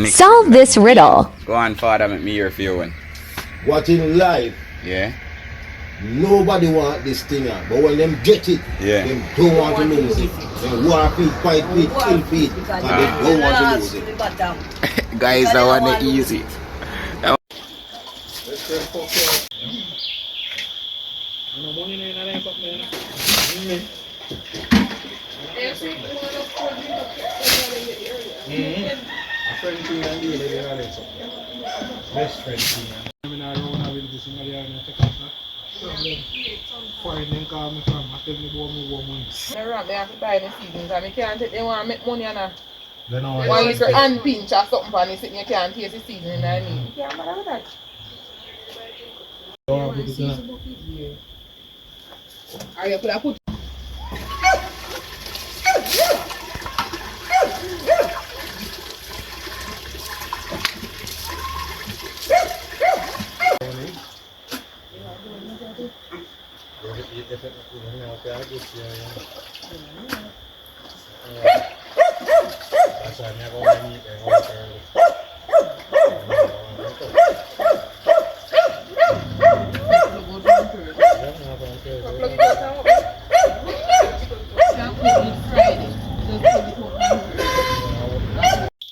Solve this riddle. Go on, father, make me hear for you one. What in life, Yeah? nobody want this thing out. But when them get it, Yeah. them don't want to lose it. They want to fight feet, kill feet, and they don't want to lose it. Guys, I want to easy. Best friend thing. I mean, I don't have this in the area. Foreign them call me from. I tell me about me money. I ramp me have to buy the seasons and I can't take, they want to make money on that. They know One little hand pinch or something for me sitting, you can't taste the seasoning I mean. You can't bother with that. Yeah. Or you could have put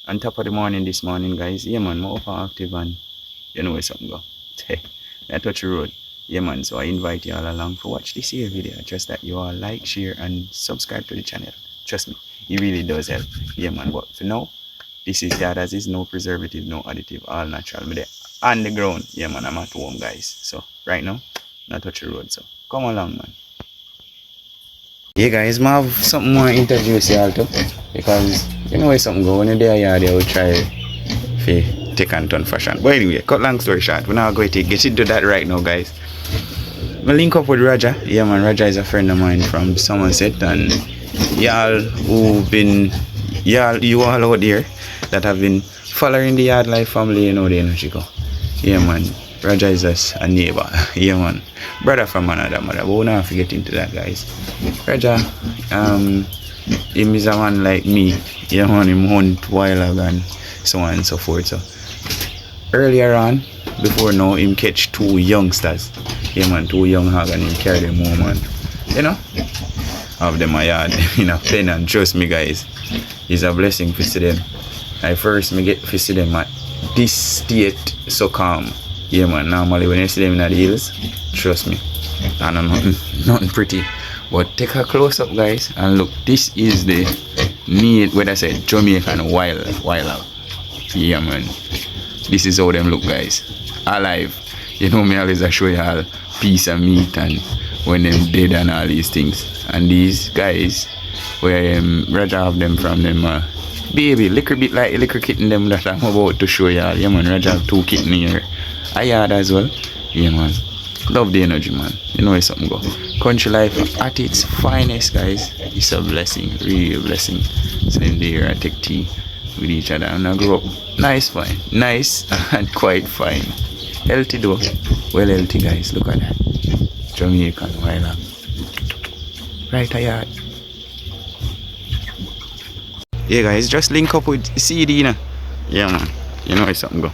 On top of the morning this morning, guys. Yeah, man, I'm up and active and you know where something go. I touch the road. Yeah, man, so I invite you all along to watch this here video. Just that you all like, share, and subscribe to the channel. Trust me, it really does help. Yeah, man, but for now, this is that as is, no preservative, no additive, all natural. But on the ground, yeah, man, I'm at home, guys. So right now, not touch the road, so come along, man. Yeah, guys, I have something more to introduce you all to, because you know where something go when you're there, they will try to take and turn fashion. But anyway, cut long story short, we're not going to get into that right now, guys. I link up with Raja. Yeah, man, Raja is a friend of mine from Somerset, and y'all who've been, you all out there that have been following the Yard Life family, you know the energy go. Yeah, man, Raja is just a neighbor. Yeah, man, brother from another mother. But we're not have to get into that, guys. Raja, him is a man like me. Yeah, man, him hunt wild and so on and so forth. So earlier on, before now, him catch two youngsters. Yeah, man, two young hog and him carry them home, man. You know, have them a yard in a pen, and trust me, guys, it's a blessing to see them. I first me get to see them at this state so calm. Yeah, man, normally when you see them in the hills, trust me, I know nothing pretty. But take a close up, guys, and look. This is the what I said, Jamaican wild out. Yeah, man. This is how them look, guys. Alive. You know me always show you all piece of meat and when them dead and all these things. And these guys, where Raja have them from them baby, little bit like a little kitten them that I'm about to show you all. Yeah, man, Raja have two kitten here. I yard as well. Yeah, man. Love the energy, man. You know where something go. Country life at its finest, guys. It's a blessing, real blessing. Same day here I take tea with each other and I grow up nice, fine, nice and quite fine. Healthy though, well healthy, guys. Look at that. Jamaican wild. Right a yard. Yeah, guys, just link up with CD, you know. Yeah, man. You know where something go.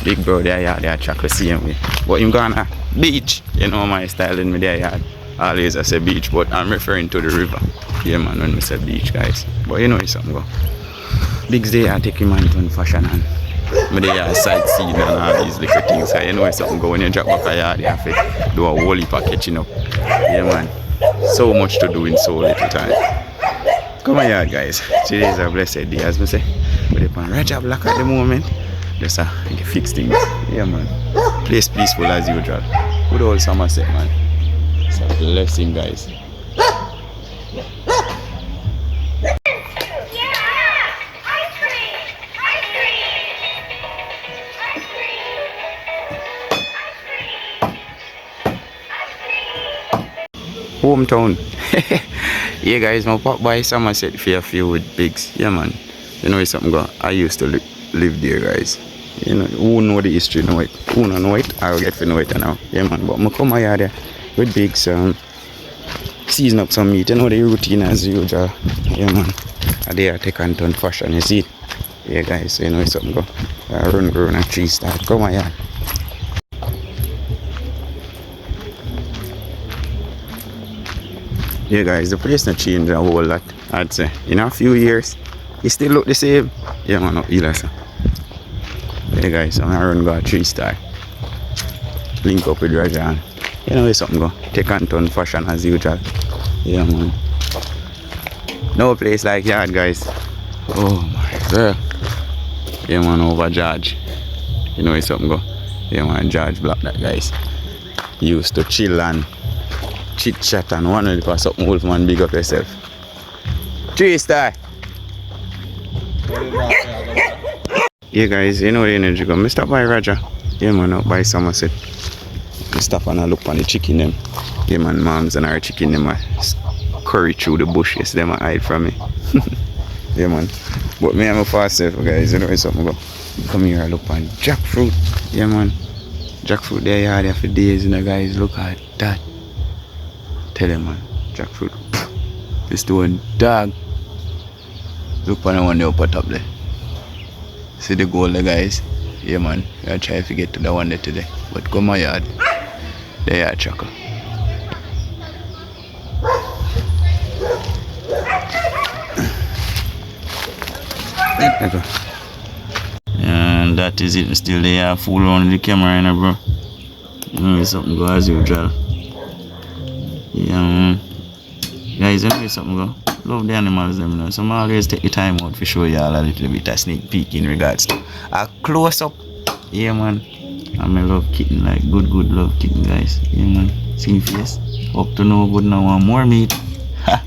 Big bro there, yeah, they are chocolate same way. But him gonna beach. You know my style in me there, yeah. Always I say beach, but I'm referring to the river. Yeah, man, when we say beach, guys. But you know where something go. Big's day I take him on to fashion and but they are sightseeing and all these little things. So you know where something go when you drop back a yard, you have to do a whole heap of catching up. Yeah, man. So much to do in so little time. Come on, yard, guys. Today is a blessed day, as we say. We're on Raja Black at the moment. Just fix things. Yeah, man. Place peaceful as usual. Good old Somerset, man. It's a blessing, guys. Hometown. Yeah, guys, my pop by Somerset for a few with pigs. Yeah, man. You know, it's something go. I used to live there, guys. You know, who know the history, know it. Who don't know it, I'll get to know it now. Yeah, man. But I come here there with pigs, season up some meat. You know the routine as usual. Yeah, man. And they are take and turn fashion, you see it. Yeah guys, so you know it's something go. Run grown and tree start. Come on, yeah. Yeah guys, the place not changed a whole lot, I'd say. In a few years, it still look the same. Yeah man, up here so. Yeah guys, I'm gonna run go a 3-star. Link up with Rajan. You know it's something go. Take on ton fashion as usual. Yeah man. No place like yard guys. Oh my god. Yeah man, over George. You know it's something go. Yeah man, George block that guys. Used to chill and chit chat and one because something Wolfman big up yourself. 3-star. Yeah guys, you know the energy go. I stop by Raja. Yeah man, up by Somerset. I stop and I look on the chicken them. Yeah man, moms and our chicken them are curry through the bushes. Them are hide from me. Yeah man. But me I'm a fast self guys, you know it's something go. Come here and look on jackfruit. Yeah man. Jackfruit there are there for days, you know guys. Look at that. Tell them man, jackfruit. This doing dog. Look on the one there up top there. See the goal there guys. Yeah man, I'll try to get to the one there today. But come my yard. There are chocolate. And that is it. Still there, full on the camera, you know, bro. You know, it's something go as usual. Yeah, guys, you know, it's something go. Love the animals, them, you know. So I always take the time out to show y'all a little bit of sneak peek in regards to a close up. Yeah, man. I love kitten, like good love kitten, guys. Yeah, man. See face. Up to no good now, want more meat. Ha.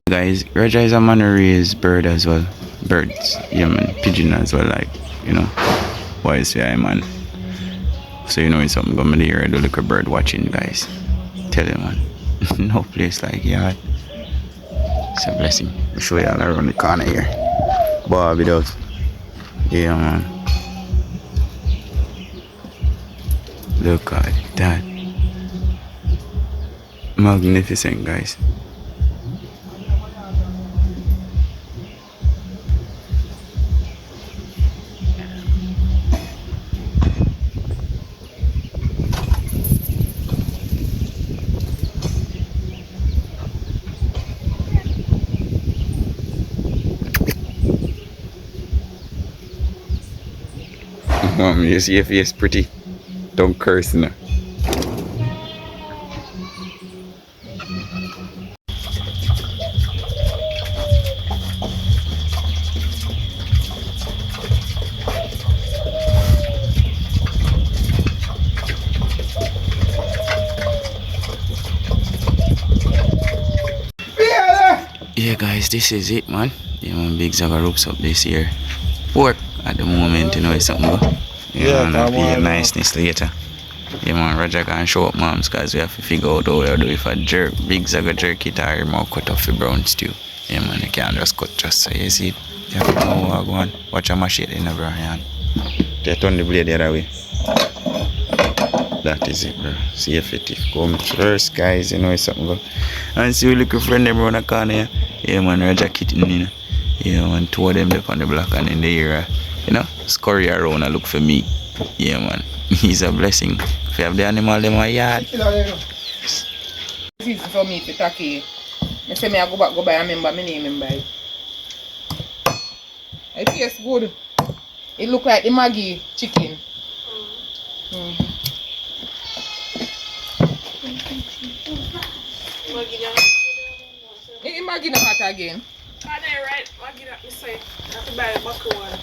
Guys, Raja is a man who raise bird as well. Birds, yeah man, pigeon as well, like, you know. Why is yeah man? So you know it's something coming here, do like a bird watching guys. Tell you man. No place like yard. It's a blessing. I'll show you all around the corner here. Bob it out. Yeah man. Look at that. Magnificent guys. Mom, you see your face pretty. Don't curse now. Yeah guys, this is it man. Yeah man, big Zaga ropes up this year. Pork at the moment, you know it's something go. Yeah man, I'll be a niceness later. Yeah man, Roger can show up moms cause we have to figure out how we do if a jerk, big Zaga jerk it or more cut off the brown stew. Yeah man, you can't just cut just so you see it. You have to know how go on. Watch a machete in the bro hand. They turn the blade the other way. That is it bro. See if it comes first guys, you know it's something go. And see we look a friend them around the corner here. Yeah man, Roger kitten you know. Yeah man, two of them up on the block and in the area. You know, scurry around and look for me. Yeah man. He's a blessing. If you have the animal in my yard. It's easy for me to talk here. I say me I go back go buy a member, my name member. It tastes good. It look like the Maggi chicken. Maggi not hot again. Right, Maggi that me say. I have to buy a bucket one.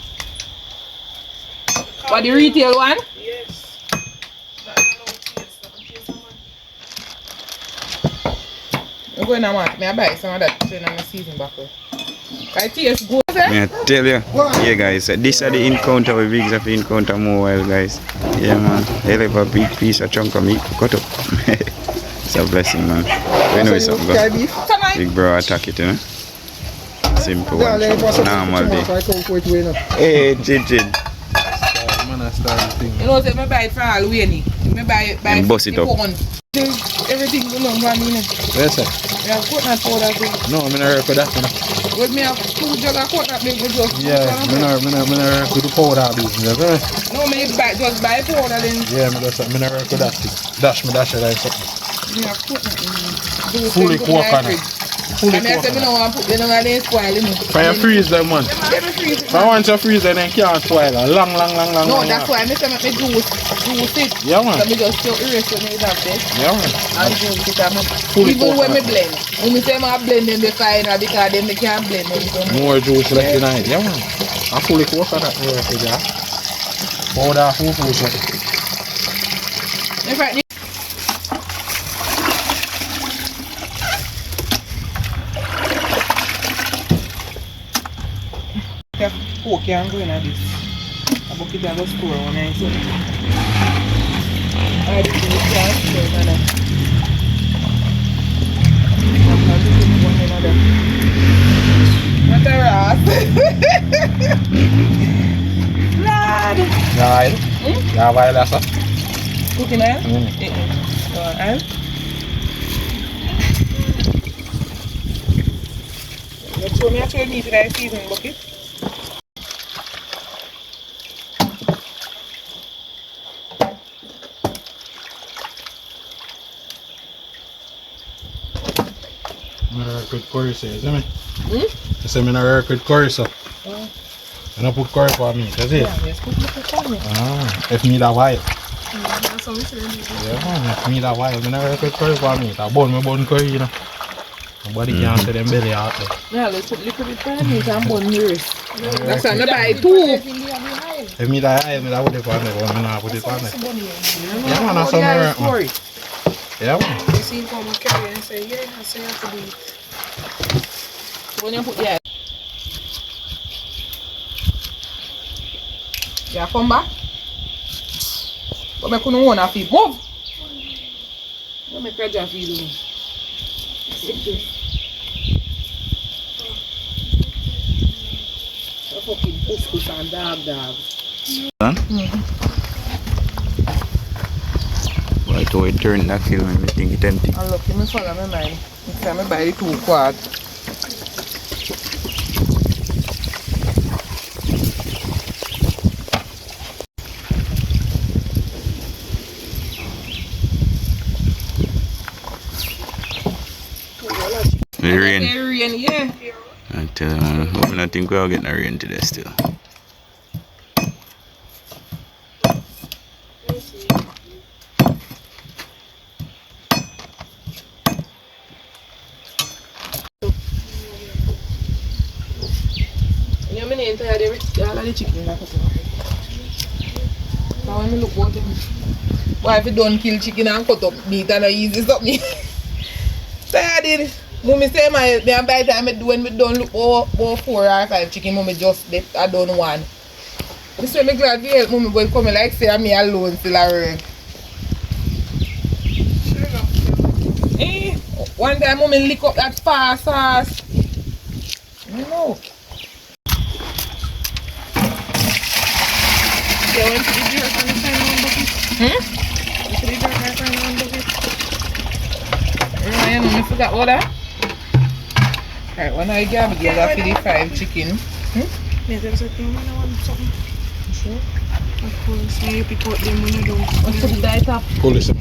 What, the retail one? Yes. I'm going to want me I buy some of that in the season bucket. I taste good. Me I tell you. Yeah guys, this are the encounter we bigs of encounter more while guys. Yeah man. Hell of a big piece of chunk of meat cut up. It's a blessing man. We know it's something go. Big bro attack it, you know. Simple one. Normal day. Hey Chin. Man, I start the thing. You know, say I buy it for Halloween. I buy And bust it up. Everything you know, man, you know. Yes, sir. Yeah, coconut powder thing. No, I'm not for that. With me, I have 2 jugs of coconut milk with just. Yeah, I'm not for the powder business. No, me just buy powder then. Yeah, I'm not for that. Dash me dash it like something. Me have coconut in Fully coconut. Fully I mean, I said, I don't want to put them on the spoil, you know. Fire freeze them, man. Let me freeze it. If I want to freeze them, then can't spoil it. Long. No, that's why I say make me juice it. Yeah, man. So me just still erase when it have this. Yeah, man. And juice it. Fully Even when me coconut. blend. When me say I blend them, they fine because then they can't blend them. So More juice left in it. Yeah, man. I'm fully coconut. Yeah. Powder, full. in fact, Coke can go in this. A bucket I go store when I see it. I just can't store another. I'll just put one another. What a rat. Lad. Yeah, yeah, why that's it? Cooking oil? Oil. You show me actually need to season bucket. Good curry, say, see me? I say, I'm not good curry, so. I don't put curry for me, that's it. Yeah, yes, put for me. If me that white. That's how we should do it. Yeah, man, if me that white, I'm not good curry for me. That bone curry, you know. Nobody can say them belly out there. Yeah, let's put little bit for me and bun yours. That's why I buy 2. If me that high, I would put it on me, but I'm not put it on me. Yeah, man, that's somewhere. Yeah, man. You see him come and carry and say, yeah, I say I have to do it. When you put yeah, come back. But I couldn't want to feed. Move! Don't make a job feed me. A fucking push and dog. Done? Why do it turn that kill when we think it empty? I'm lucky me follow my mind. Next time I buy the 2 quad. The rain. The rain, yeah. I tell you, man, I don't think we'll get no rain today still. You know, I tired of all of the chicken that I put. Now when I look about it, why if you don't kill chicken and cut up meat and easy stop me? Tired of it. Mommy say by the time when we don't look over 4 or 5 chicken, mommy just let I done one. This way I'm glad to help mommy, but come like say I'm me alone still around. One time mommy lick up that fast sauce. You know. Yeah, when did you jerk on the side one bucket? When did you jerk on the side one bucket? I know, I forgot what that. Alright, when I gather together for the 5 chicken. Yeah, there's a thing when I want something. Sure. Of course, you pick out them when you don't. Let's put it right up. Pull this up.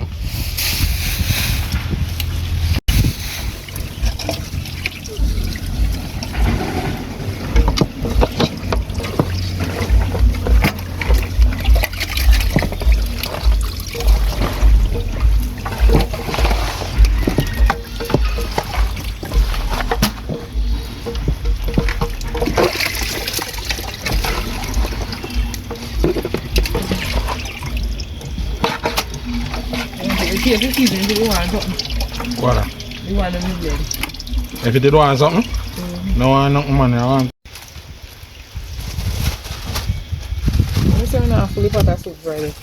If you season, you want something. What? You want them in blend. If you did want something? No one nothing man, I want. I'm saying I'm fully pot of soup Friday.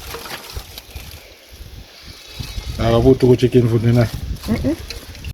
I put 2 chicken food in there.